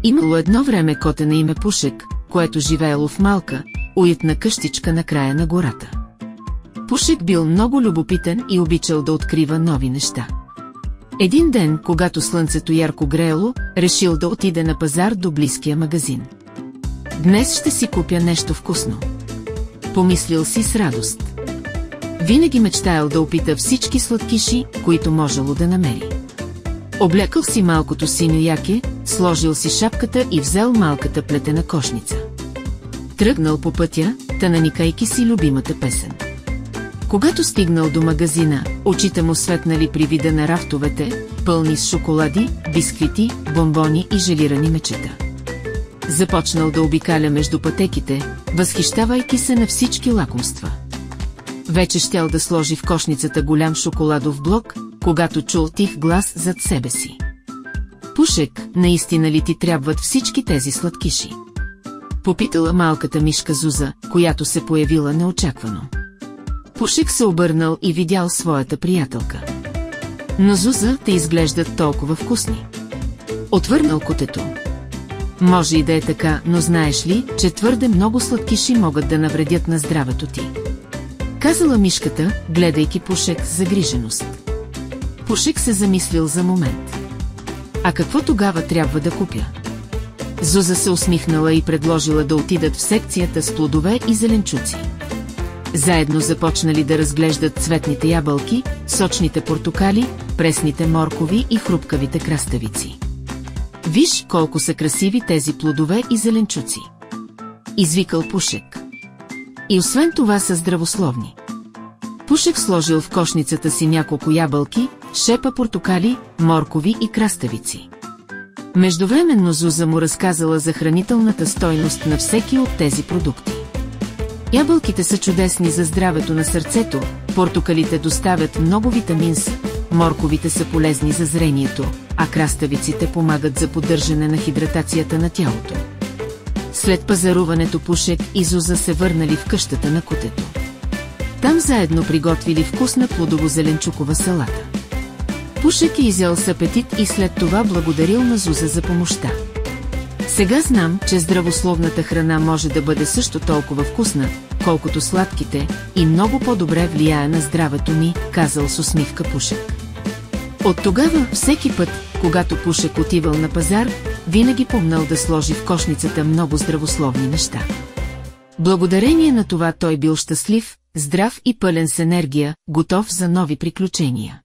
Имало едно време коте на име Пушек, което живеело в малка, уютна къщичка на края на гората. Пушек бил много любопитен и обичал да открива нови неща. Един ден, когато слънцето ярко греело, решил да отиде на пазар до близкия магазин. Днес ще си купя нещо вкусно. Помислил си с радост. Винаги мечтаял да опита всички сладкиши, които можело да намери. Облекал си малкото синьо яке, сложил си шапката и взел малката плетена кошница. Тръгнал по пътя, наникайки си любимата песен. Когато стигнал до магазина, очите му светнали при вида на рафтовете, пълни с шоколади, бисквити, бомбони и желирани мечета. Започнал да обикаля между пътеките, възхищавайки се на всички лакомства. Вече щял да сложи в кошницата голям шоколадов блок, когато чул тих глас зад себе си. Пушек, наистина ли ти трябват всички тези сладкиши? Попитала малката мишка Зуза, която се появила неочаквано. Пушек се обърнал и видял своята приятелка. Но Зуза те изглеждат толкова вкусни. Отвърнал котето. Може и да е така, но знаеш ли, че твърде много сладкиши могат да навредят на здравето ти? Казала мишката, гледайки Пушек с загриженост. Пушек се замислил за момент. А какво тогава трябва да купя? Зуза се усмихнала и предложила да отидат в секцията с плодове и зеленчуци. Заедно започнали да разглеждат цветните ябълки, сочните портокали, пресните моркови и хрупкавите краставици. Виж колко са красиви тези плодове и зеленчуци. Извикал Пушек. И освен това са здравословни. Пушек сложил в кошницата си няколко ябълки, шепа портокали, моркови и краставици. Междувременно Зуза му разказала за хранителната стойност на всеки от тези продукти. Ябълките са чудесни за здравето на сърцето, портокалите доставят много витамин С, морковите са полезни за зрението, а краставиците помагат за поддържане на хидратацията на тялото. След пазаруването Пушек и Зуза се върнали в къщата на котето. Там заедно приготвили вкусна плодово-зеленчукова салата. Пушек е изял с апетит и след това благодарил на Зуза за помощта. Сега знам, че здравословната храна може да бъде също толкова вкусна, колкото сладките, и много по-добре влияе на здравето ми, казал с усмивка Пушек. От тогава, всеки път, когато Пушек отивал на пазар, винаги помнал да сложи в кошницата много здравословни неща. Благодарение на това той бил щастлив, здрав и пълен с енергия, готов за нови приключения.